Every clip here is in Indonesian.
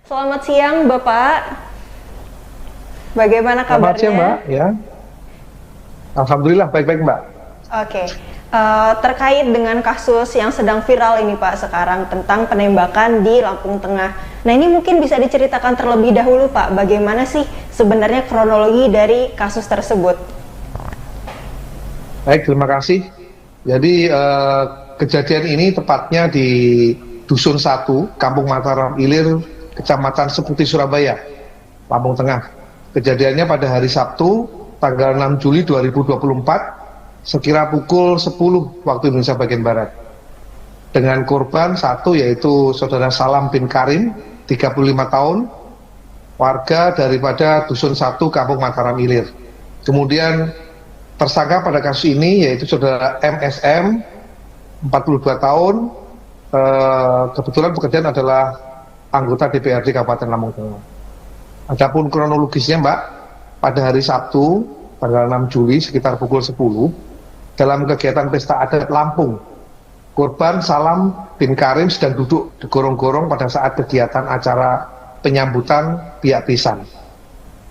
Selamat siang, Bapak. Bagaimana Selamat siang, kabarnya? Mbak. Ya, Alhamdulillah baik-baik, Mbak. Oke, terkait dengan kasus yang sedang viral ini, Pak, sekarang tentang penembakan di Lampung Tengah. Nah, ini mungkin bisa diceritakan terlebih dahulu, Pak, bagaimana sih sebenarnya kronologi dari kasus tersebut? Baik, terima kasih. Jadi kejadian ini tepatnya di Dusun 1, Kampung Mataram Ilir, Kecamatan Seputi, Surabaya, Lampung Tengah. Kejadiannya pada hari Sabtu, tanggal 6 Juli 2024, sekira pukul 10 waktu Indonesia bagian Barat. Dengan korban satu yaitu Saudara Salam bin Karim, 35 tahun, warga daripada Dusun 1, Kampung Mataram Ilir. Kemudian tersangka pada kasus ini yaitu Saudara MSM, 42 tahun, kebetulan pekerjaan adalah anggota DPRD Kabupaten Lampung Tengah. Adapun kronologisnya, Mbak, pada hari Sabtu, tanggal 6 Juli sekitar pukul 10, dalam kegiatan pesta adat Lampung, korban Salam bin Karim sedang duduk digorong-gorong pada saat kegiatan acara penyambutan pihak besan.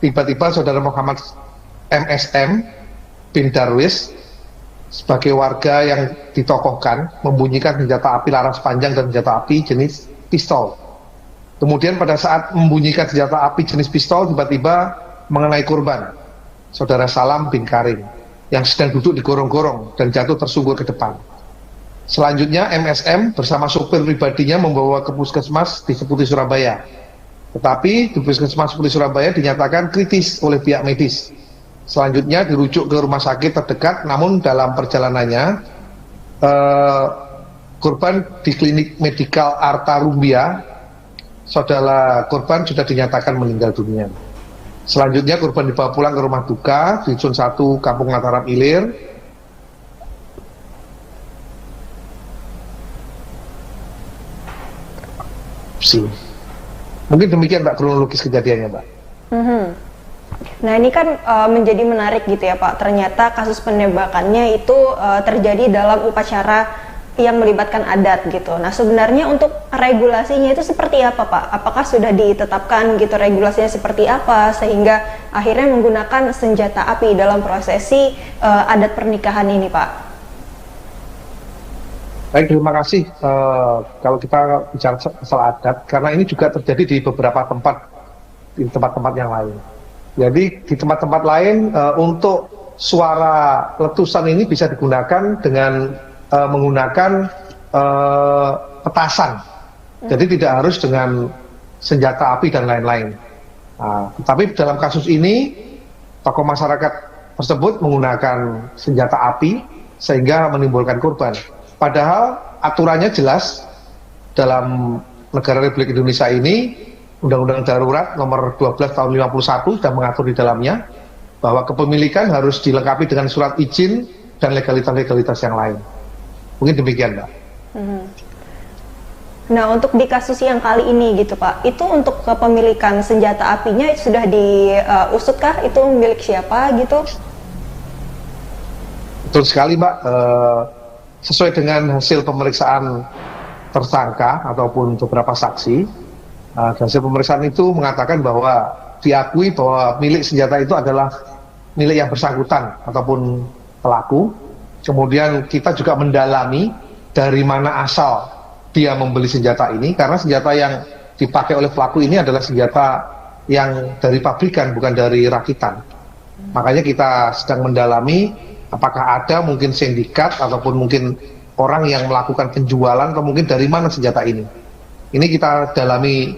Tiba-tiba Saudara Muhammad MSM bin Darwis sebagai warga yang ditokohkan membunyikan senjata api laras panjang dan senjata api jenis pistol. Kemudian pada saat membunyikan senjata api jenis pistol tiba-tiba mengenai korban, Saudara Salam bin Karim, yang sedang duduk digorong-gorong dan jatuh tersungkur ke depan. Selanjutnya MSM bersama sopir pribadinya membawa ke puskesmas di Seputi, Surabaya. Tetapi di puskesmas Seputi, Surabaya dinyatakan kritis oleh pihak medis. Selanjutnya dirujuk ke rumah sakit terdekat, namun dalam perjalanannya korban di klinik medikal Arta Rumbia, saudara korban sudah dinyatakan meninggal dunia. Selanjutnya korban dibawa pulang ke rumah duka di Dusun 1, Kampung Mataram Ilir. Mungkin demikian, Mbak, kronologis kejadiannya, Mbak. Nah, ini kan menjadi menarik gitu ya, Pak. Ternyata kasus penembakannya itu terjadi dalam upacara yang melibatkan adat gitu. Nah, sebenarnya untuk regulasinya itu seperti apa, Pak? Apakah sudah ditetapkan gitu regulasinya seperti apa sehingga akhirnya menggunakan senjata api dalam prosesi adat pernikahan ini, Pak? Baik, terima kasih. Kalau kita bicara soal adat, karena ini juga terjadi di beberapa tempat, di tempat-tempat yang lain. Jadi di tempat-tempat lain untuk suara letusan ini bisa digunakan dengan menggunakan petasan. Jadi tidak harus dengan senjata api dan lain-lain. Tapi dalam kasus ini tokoh masyarakat tersebut menggunakan senjata api sehingga menimbulkan korban. Padahal aturannya jelas dalam negara Republik Indonesia ini, Undang-Undang Darurat nomor 12 tahun 51 sudah mengatur di dalamnya bahwa kepemilikan harus dilengkapi dengan surat izin dan legalitas-legalitas yang lain. Mungkin demikian, Mbak. Nah, untuk di kasus yang kali ini gitu, Pak, itu untuk kepemilikan senjata apinya sudah diusutkah? Itu milik siapa gitu? Betul sekali, Mbak. Sesuai dengan hasil pemeriksaan tersangka ataupun beberapa saksi, hasil pemeriksaan itu mengatakan bahwa diakui bahwa milik senjata itu adalah milik yang bersangkutan ataupun pelaku. Kemudian kita juga mendalami dari mana asal dia membeli senjata ini, karena senjata yang dipakai oleh pelaku ini adalah senjata yang dari pabrikan, bukan dari rakitan. Makanya kita sedang mendalami apakah ada mungkin sindikat ataupun mungkin orang yang melakukan penjualan atau mungkin dari mana senjata ini. Ini kita dalami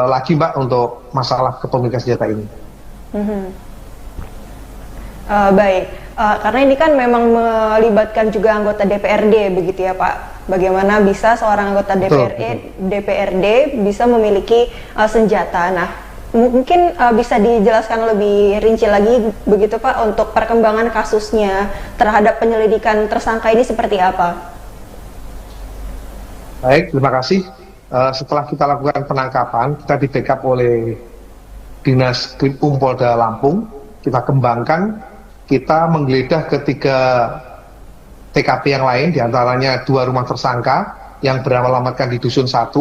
lagi, Mbak, untuk masalah kepemilikan senjata ini. Baik, karena ini kan memang melibatkan juga anggota DPRD begitu ya, Pak. Bagaimana bisa seorang anggota DPRD bisa memiliki senjata? Nah, mungkin bisa dijelaskan lebih rinci lagi begitu, Pak, untuk perkembangan kasusnya terhadap penyelidikan tersangka ini seperti apa? Baik, terima kasih. Setelah kita lakukan penangkapan, kita di backup oleh Dinas Krim Polda Lampung, kita kembangkan, kita menggeledah ketiga TKP yang lain, diantaranya 2 rumah tersangka yang beralamatkan di Dusun 1,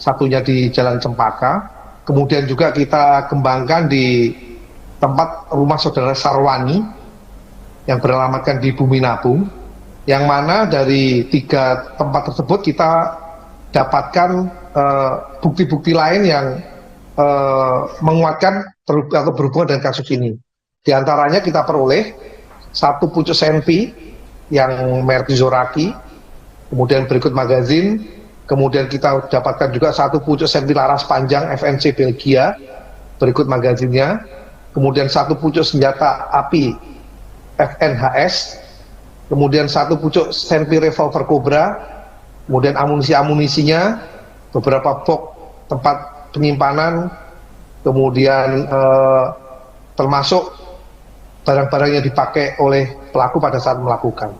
satunya di Jalan Cempaka. Kemudian juga kita kembangkan di tempat rumah saudara Sarwani yang beralamatkan di Bumi Nabung, yang mana dari 3 tempat tersebut kita dapatkan bukti-bukti lain yang menguatkan atau berhubungan dengan kasus ini. Di antaranya kita peroleh 1 pucuk senpi yang merek Zoraki, kemudian berikut magazin, kemudian kita dapatkan juga 1 pucuk senpi laras panjang FNC Belgia, berikut magazinnya, kemudian 1 pucuk senjata api FNHS, kemudian 1 pucuk senpi revolver Cobra, kemudian amunisinya, beberapa box tempat penyimpanan, kemudian termasuk barang-barang yang dipakai oleh pelaku pada saat melakukan.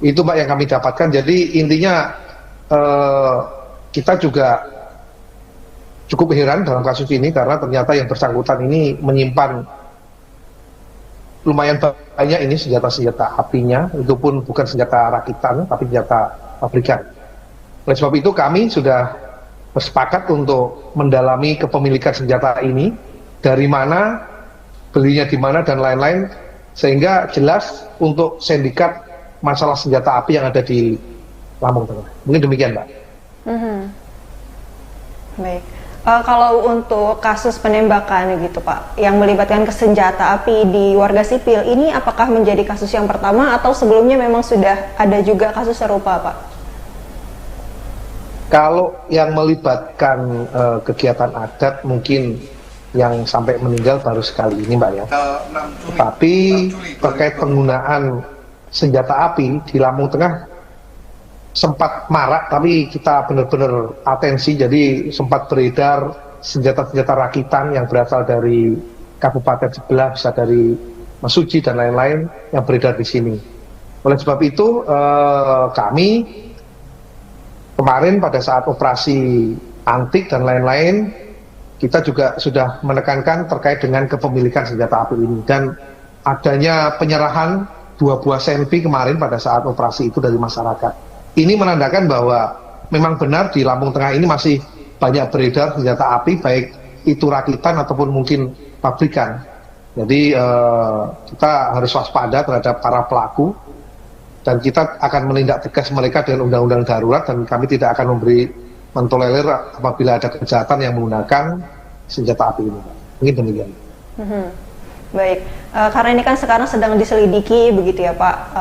Itu Mbak yang kami dapatkan. Jadi intinya kita juga cukup heran dalam kasus ini karena ternyata yang bersangkutan ini menyimpan lumayan banyak ini senjata-senjata apinya, itu pun bukan senjata rakitan tapi senjata pabrikan. Oleh sebab itu kami sudah bersepakat untuk mendalami kepemilikan senjata ini, dari mana, belinya di mana, dan lain-lain, sehingga jelas untuk sindikat masalah senjata api yang ada di Lampung Tengah. Mungkin demikian, Mbak. Baik. Kalau untuk kasus penembakan gitu Pak, yang melibatkan senjata api di warga sipil, ini apakah menjadi kasus yang pertama atau sebelumnya memang sudah ada juga kasus serupa Pak? Kalau yang melibatkan kegiatan adat mungkin yang sampai meninggal baru sekali ini Mbak ya. Tapi terkait penggunaan senjata api di Lampung Tengah sempat marak, tapi kita benar-benar atensi, jadi sempat beredar senjata-senjata rakitan yang berasal dari kabupaten sebelah, bisa dari Mesuji dan lain-lain yang beredar di sini. Oleh sebab itu kami kemarin pada saat operasi antik dan lain-lain, kita juga sudah menekankan terkait dengan kepemilikan senjata api ini, dan adanya penyerahan 2 buah senpi kemarin pada saat operasi itu dari masyarakat. Ini menandakan bahwa memang benar di Lampung Tengah ini masih banyak beredar senjata api, baik itu rakitan ataupun mungkin pabrikan. Jadi kita harus waspada terhadap para pelaku, dan kita akan menindak tegas mereka dengan undang-undang darurat, dan kami tidak akan mentolerir apabila ada kejahatan yang menggunakan senjata api ini. Mungkin demikian. Baik, karena ini kan sekarang sedang diselidiki begitu ya Pak,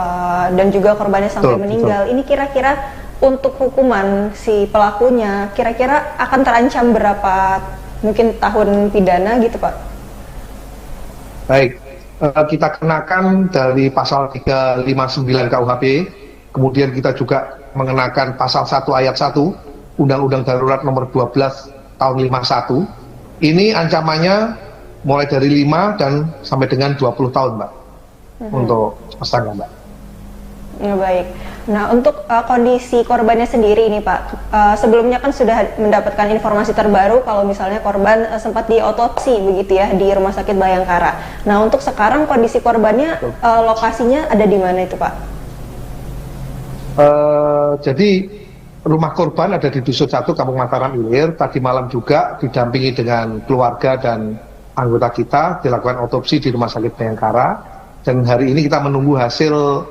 dan juga korbannya sampai meninggal. Ini kira-kira untuk hukuman si pelakunya, kira-kira akan terancam berapa mungkin tahun pidana gitu Pak? Baik, kita kenakan dari pasal 359 KUHP, kemudian kita juga mengenakan pasal 1 ayat 1 Undang-Undang Darurat nomor 12 tahun 51. Ini ancamannya mulai dari 5 dan sampai dengan 20 tahun, Mbak, untuk tersangka, Mbak. Ya, baik. Nah, untuk kondisi korbannya sendiri ini, Pak, sebelumnya kan sudah mendapatkan informasi terbaru kalau misalnya korban sempat diotopsi begitu ya di Rumah Sakit Bayangkara. Nah, untuk sekarang kondisi korbannya lokasinya ada di mana itu, Pak? Jadi rumah korban ada di Dusun 1 Kampung Mataram Ilir. Tadi malam juga didampingi dengan keluarga dan anggota kita dilakukan otopsi di Rumah Sakit Bayangkara, dan hari ini kita menunggu hasil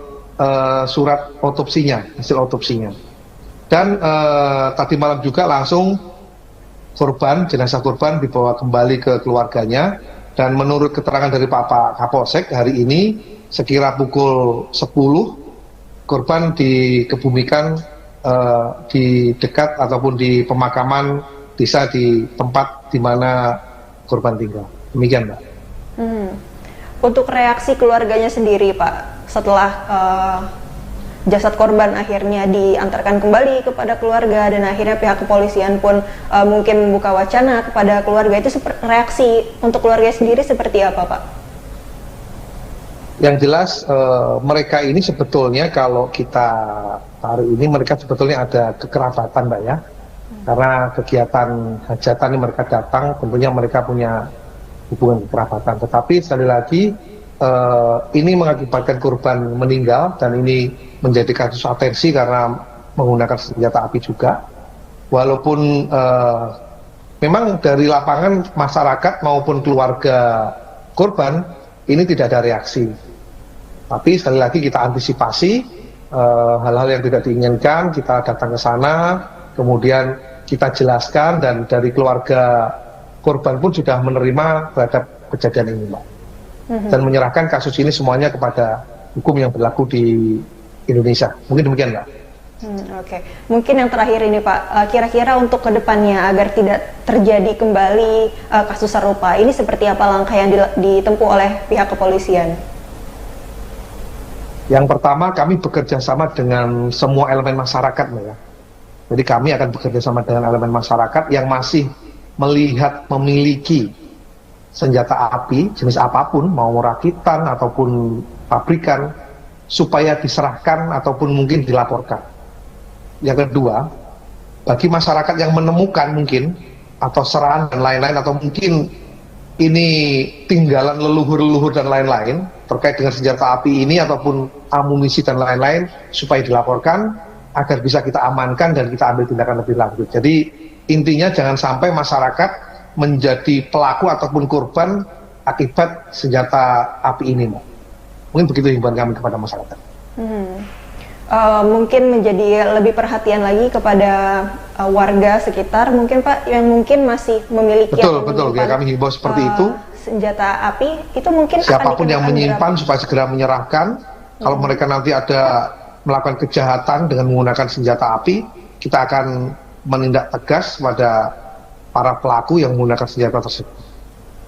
surat otopsinya, hasil otopsinya. Dan tadi malam juga langsung jenazah korban dibawa kembali ke keluarganya, dan menurut keterangan dari Pak Kapolsek hari ini sekira pukul 10 korban dikebumikan di dekat ataupun di pemakaman desa di tempat di mana korban tinggal. Demikian, Mbak. Untuk reaksi keluarganya sendiri, Pak, setelah jasad korban akhirnya diantarkan kembali kepada keluarga dan akhirnya pihak kepolisian pun mungkin membuka wacana kepada keluarga, itu reaksi untuk keluarga sendiri seperti apa, Pak? Yang jelas mereka ini sebetulnya kalau kita tarik ini mereka sebetulnya ada kekerabatan, Mbak ya. Karena kegiatan hajatan ini mereka datang, tentunya mereka punya hubungan kekerabatan. Tetapi sekali lagi ini mengakibatkan korban meninggal, dan ini menjadi kasus atensi karena menggunakan senjata api juga. walaupun memang dari lapangan masyarakat maupun keluarga korban ini tidak ada reaksi. Tapi sekali lagi kita antisipasi hal-hal yang tidak diinginkan, kita datang ke sana, kemudian kita jelaskan, dan dari keluarga korban pun sudah menerima terhadap kejadian ini, Mbak. Dan menyerahkan kasus ini semuanya kepada hukum yang berlaku di Indonesia. Mungkin demikian, Mbak. Oke. Mungkin yang terakhir ini Pak, kira-kira untuk kedepannya agar tidak terjadi kembali kasus serupa, ini seperti apa langkah yang ditempuh oleh pihak kepolisian? Yang pertama, kami bekerja sama dengan semua elemen masyarakat, ya. Jadi kami akan bekerja sama dengan elemen masyarakat yang masih melihat memiliki senjata api jenis apapun, mau rakitan ataupun pabrikan, supaya diserahkan ataupun mungkin dilaporkan. Yang kedua, bagi masyarakat yang menemukan mungkin atau serahan dan lain-lain, atau mungkin ini tinggalan leluhur-leluhur dan lain-lain terkait dengan senjata api ini ataupun amunisi dan lain-lain, supaya dilaporkan agar bisa kita amankan dan kita ambil tindakan lebih lanjut. Jadi intinya jangan sampai masyarakat menjadi pelaku ataupun korban akibat senjata api ini, Mbak. Mungkin begitu himbauan kami kepada masyarakat. Mungkin menjadi lebih perhatian lagi kepada warga sekitar, mungkin Pak, yang mungkin masih memiliki betul ya, kami himbau seperti itu. Senjata api itu mungkin siapapun yang menyimpan supaya segera menyerahkan. Kalau mereka nanti ada melakukan kejahatan dengan menggunakan senjata api, kita akan menindak tegas pada para pelaku yang menggunakan senjata tersebut.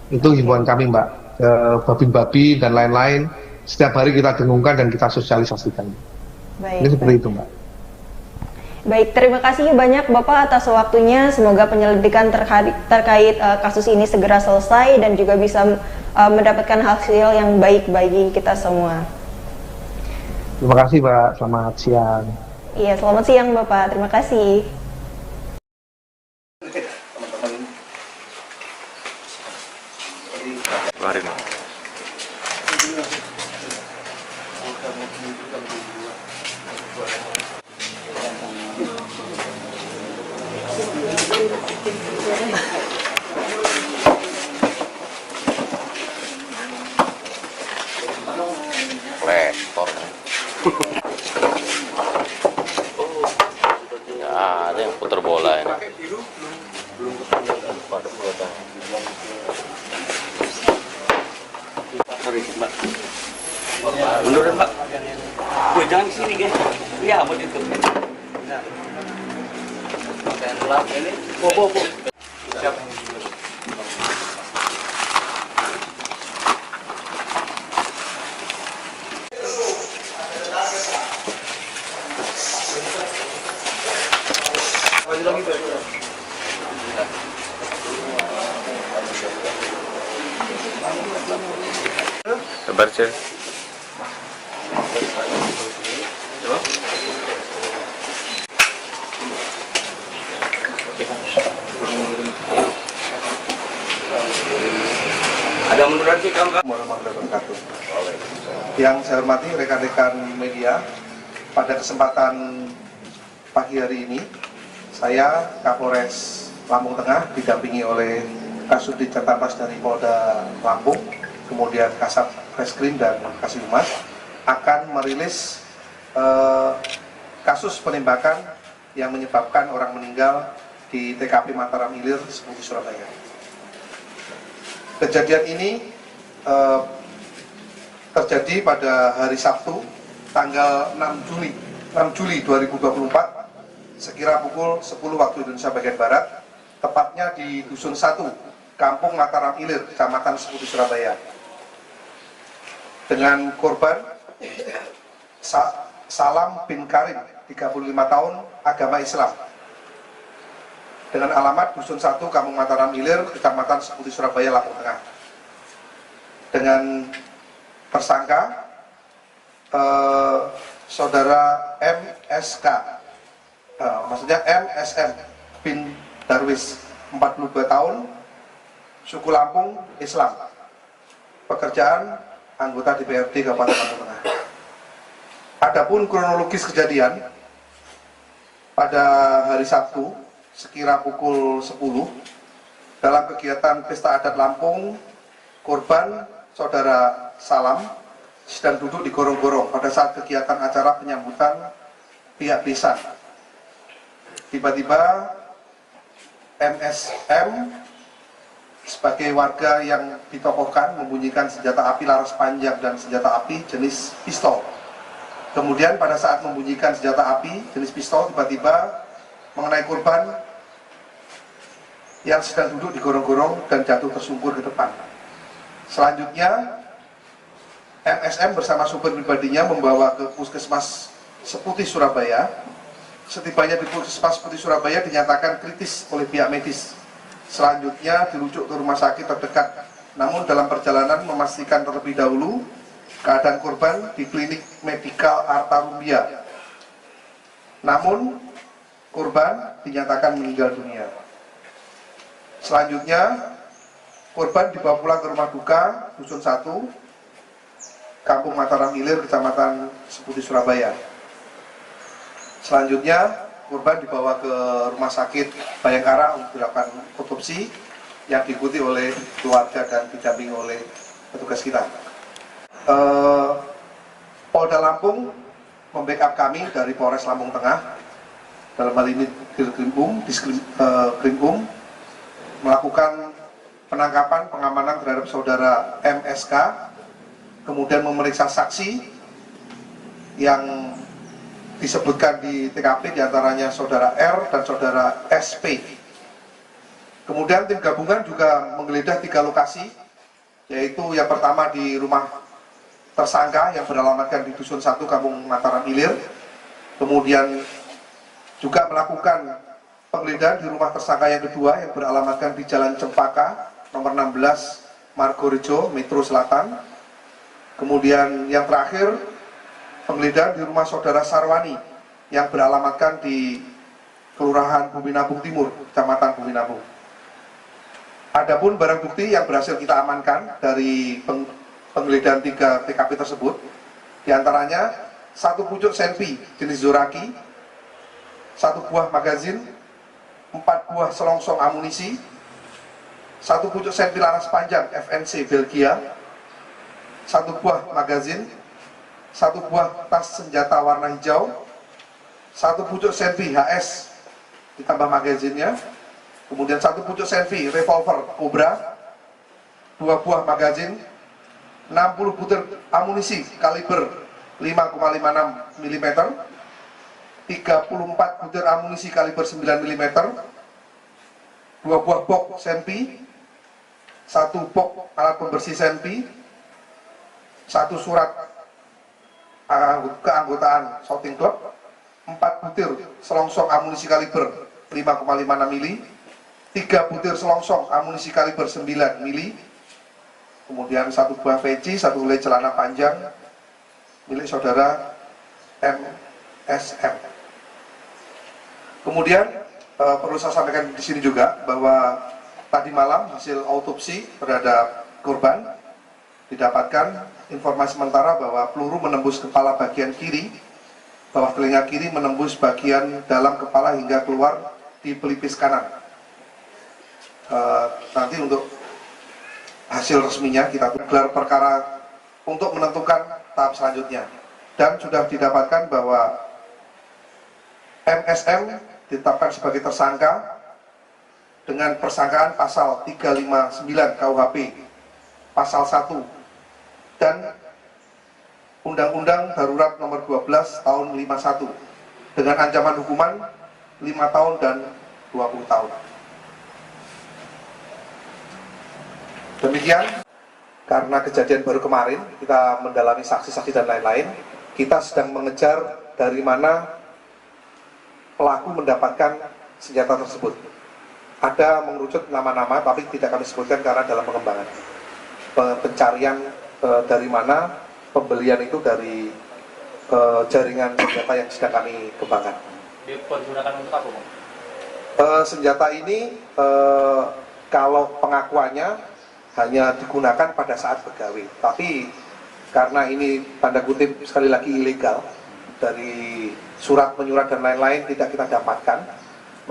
Itu himbauan kami, Mbak, ke babin-babin dan lain-lain. Setiap hari kita dengungkan dan kita sosialisasikan. Baik, ini seperti itu, Mbak. Baik, terima kasih banyak Bapak atas waktunya. Semoga penyelidikan terkait kasus ini segera selesai dan juga bisa mendapatkan hasil yang baik bagi kita semua. Terima kasih, Mbak. Selamat siang. Iya, selamat siang Bapak. Terima kasih. Lektor ya, ada yang putar bola ini. Sorry, Mbak. Munduran, Mbak. Gue jangan sini, guys. Iya, buat itu. Ini, po. Siap. Kabar, Cek. Ada munduran sih, kamu. Yang saya hormati rekan-rekan media, pada kesempatan pagi hari ini, saya Kapolres Lampung Tengah didampingi oleh Kasubdit Jatanpas dari Polda Lampung, kemudian Kasat Reskrim dan Kasih-Humas akan merilis kasus penembakan yang menyebabkan orang meninggal di TKP Mataram Ilir, Seputi Surabaya. Kejadian ini terjadi pada hari Sabtu, tanggal 6 Juli 2024, sekira pukul 10 waktu Indonesia bagian Barat, tepatnya di Dusun 1, Kampung Mataram Ilir, Kecamatan Seputi Surabaya. Dengan korban Salam bin Karim, 35 tahun, agama Islam. Dengan alamat Dusun 1, Kampung Mataram Ilir, Kecamatan Seputi Surabaya, Lampung Tengah. Dengan tersangka saudara MSK, maksudnya MSM bin Darwis, 42 tahun, suku Lampung, Islam. Pekerjaan anggota DPRD Kabupaten Lampung Tengah. Adapun kronologis kejadian pada hari Sabtu sekira pukul 10 dalam kegiatan Pesta Adat Lampung. Korban saudara Salam sedang duduk di gorong-gorong pada saat kegiatan acara penyambutan pihak desa. Tiba-tiba MSM sebagai warga yang ditokohkan membunyikan senjata api laras panjang dan senjata api jenis pistol. Kemudian pada saat membunyikan senjata api jenis pistol, tiba-tiba mengenai korban yang sedang duduk di gorong-gorong dan jatuh tersungkur ke depan. Selanjutnya MSM bersama supir pribadinya membawa ke Puskesmas Seputih Surabaya. Setibanya di Puskesmas Seputih Surabaya dinyatakan kritis oleh pihak medis. Selanjutnya dirujuk ke rumah sakit terdekat. Namun dalam perjalanan memastikan terlebih dahulu keadaan korban di klinik medikal Arta Rumbia. Namun korban dinyatakan meninggal dunia. Selanjutnya korban dibawa pulang ke rumah duka Dusun 1, Kampung Mataram Ilir, Kecamatan Seputih, Surabaya. Selanjutnya korban dibawa ke rumah sakit Bayangkara untuk dilakukan otopsi yang diikuti oleh keluarga dan didampingi oleh petugas kita. Polda Lampung membackup kami dari Polres Lampung Tengah, dalam hal ini Diskrimum, melakukan penangkapan pengamanan terhadap saudara MSK, kemudian memeriksa saksi yang disebutkan di TKP, diantaranya saudara R dan saudara SP. Kemudian tim gabungan juga menggeledah 3 lokasi, yaitu yang pertama di rumah tersangka yang beralamatkan di Dusun 1, Kampung Mataram Ilir. Kemudian juga melakukan penggeledahan di rumah tersangka yang kedua yang beralamatkan di Jalan Cempaka nomor 16 Margorejo, Metro Selatan. Kemudian yang terakhir penggeledahan di rumah saudara Sarwani yang beralamatkan di Kelurahan Bumi Nabung Timur, Kecamatan Bumi Nabung. Adapun barang bukti yang berhasil kita amankan dari penggeledahan 3 TKP tersebut, diantaranya 1 pucuk senpi jenis Zoraki, 1 buah magazin, 4 buah selongsong amunisi, 1 pucuk senpi laras panjang FNC Belgia, 1 buah magazin, 1 buah tas senjata warna hijau, 1 pucuk senpi HS ditambah magazinnya, kemudian 1 pucuk senpi revolver Cobra, 2 buah magazin, 60 butir amunisi kaliber 5,56 mm, 34 butir amunisi kaliber 9 mm, 2 buah box senpi, 1 box alat pembersih senpi, 1 surat keanggotaan shooting club, 4 butir selongsong amunisi kaliber 5,56 mm, 3 butir selongsong amunisi kaliber 9 mm, kemudian 1 buah peci, 1 helai celana panjang milik saudara MSM. Kemudian perlu saya sampaikan di sini juga bahwa tadi malam hasil autopsi terhadap korban didapatkan informasi sementara bahwa peluru menembus kepala bagian kiri, bawah telinga kiri menembus bagian dalam kepala hingga keluar di pelipis kanan. Nanti untuk hasil resminya kita gelar perkara untuk menentukan tahap selanjutnya. Dan sudah didapatkan bahwa MSM ditetapkan sebagai tersangka dengan persangkaan pasal 359 KUHP pasal 1 dan Undang-Undang Darurat nomor 12 tahun 51 dengan ancaman hukuman 5 tahun dan 20 tahun. Demikian, karena kejadian baru kemarin, kita mendalami saksi-saksi dan lain-lain, kita sedang mengejar dari mana pelaku mendapatkan senjata tersebut. Ada mengerucut nama-nama, tapi tidak kami sebutkan karena dalam pengembangan. Pencarian dari mana, pembelian itu dari jaringan senjata yang sedang kami kembangkan. Dipergunakan untuk apa, Bang? Senjata ini, kalau pengakuannya, hanya digunakan pada saat begawe, tapi karena ini tanda kutip sekali lagi ilegal, dari surat menyurat dan lain-lain tidak kita dapatkan,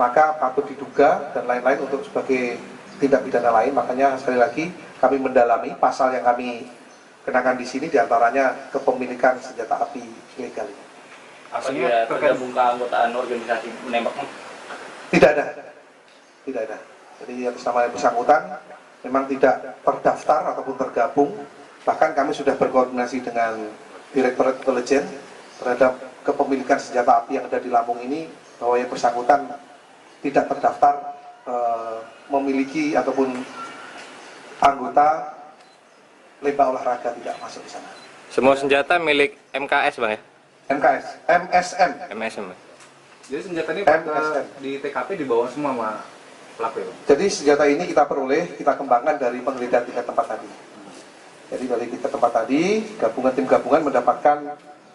maka patut diduga dan lain-lain untuk sebagai tindak pidana lain. Makanya sekali lagi kami mendalami pasal yang kami kenakan di sini, diantaranya kepemilikan senjata api ilegal. Apa dia tergabung ke anggotaan organisasi menembak? Tidak ada. Jadi atas nama yang bersangkutan memang tidak terdaftar ataupun tergabung. Bahkan kami sudah berkoordinasi dengan Direktorat Intelijen terhadap kepemilikan senjata api yang ada di Lampung ini, bahwa yang bersangkutan tidak terdaftar memiliki ataupun anggota lembah olahraga, tidak masuk di sana. Semua senjata milik MKS bang ya? MSM. Jadi senjata ini MSM. di TKP dibawa semua sama pelaku ya? Jadi senjata ini kita peroleh, kita kembangkan dari penggeledahan 3 tempat tadi. Jadi dari 3 tempat tadi, tim gabungan mendapatkan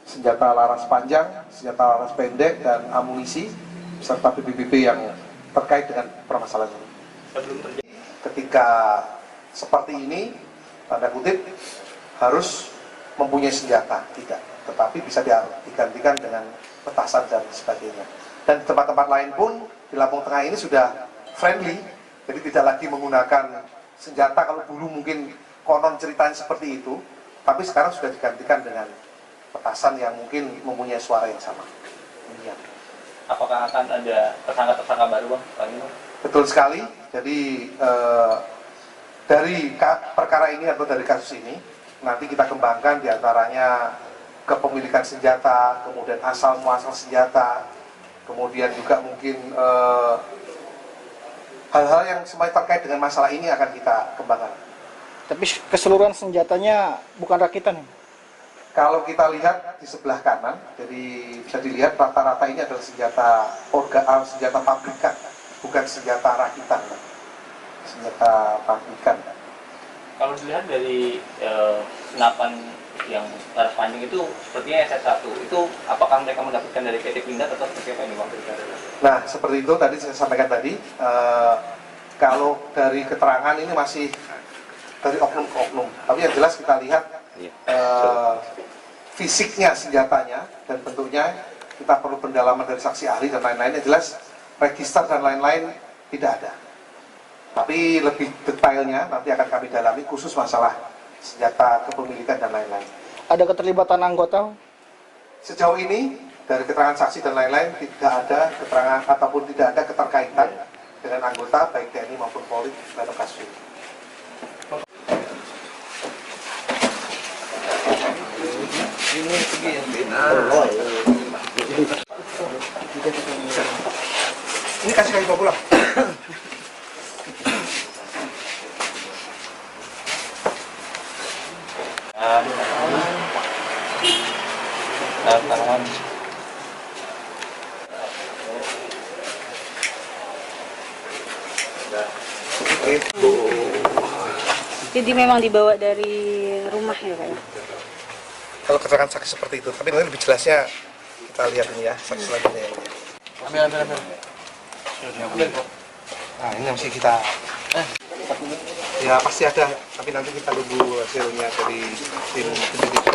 senjata laras panjang, senjata laras pendek, dan amunisi, serta BBB yang terkait dengan permasalahan ini. Ketika seperti ini, tanda kutip, harus mempunyai senjata, tidak. Tetapi bisa digantikan dengan petasan dan sebagainya. Dan di tempat-tempat lain pun, di Lampung Tengah ini sudah friendly, jadi tidak lagi menggunakan senjata. Kalau dulu mungkin konon ceritanya seperti itu, tapi sekarang sudah digantikan dengan petasan yang mungkin mempunyai suara yang sama. Demikian. Apakah akan ada tersangka-tersangka baru bang? Betul sekali. Jadi dari perkara ini atau dari kasus ini nanti kita kembangkan diantaranya kepemilikan senjata, kemudian asal muasal senjata, kemudian juga mungkin hal-hal yang semuanya terkait dengan masalah ini akan kita kembangkan. Tapi keseluruhan senjatanya bukan rakitan. Kalau kita lihat di sebelah kanan, jadi bisa dilihat rata-rata ini adalah senjata pabrikan, bukan senjata rakitan, senjata pabrikan. Kalau dilihat dari senapan yang laras panjang itu sepertinya SS1, itu apakah mereka mendapatkan dari PT Pindad atau seperti apa ini bang? Nah seperti itu tadi saya sampaikan tadi, kalau dari keterangan ini masih dari oknum ke oknum, tapi yang jelas kita lihat fisiknya senjatanya dan bentuknya, kita perlu pendalaman dari saksi ahli dan lain-lain. Yang jelas register dan lain-lain tidak ada, tapi lebih detailnya nanti akan kami dalami khusus masalah senjata kepemilikan dan lain-lain. Ada keterlibatan anggota? Sejauh ini dari keterangan saksi dan lain-lain tidak ada keterangan ataupun tidak ada keterkaitan dengan anggota baik TNI maupun Polri dalam kasus ini. Ini kasih kami bawa pulang. Tangan. Jadi memang dibawa dari rumah ya Pak? Kalau keterangan saksi seperti itu, tapi nanti lebih jelasnya kita lihat ini ya, saksi selanjutnya ya. Ambil. Nah ini masih kita, ya pasti ada, tapi nanti kita tunggu hasilnya dari tim penyidik.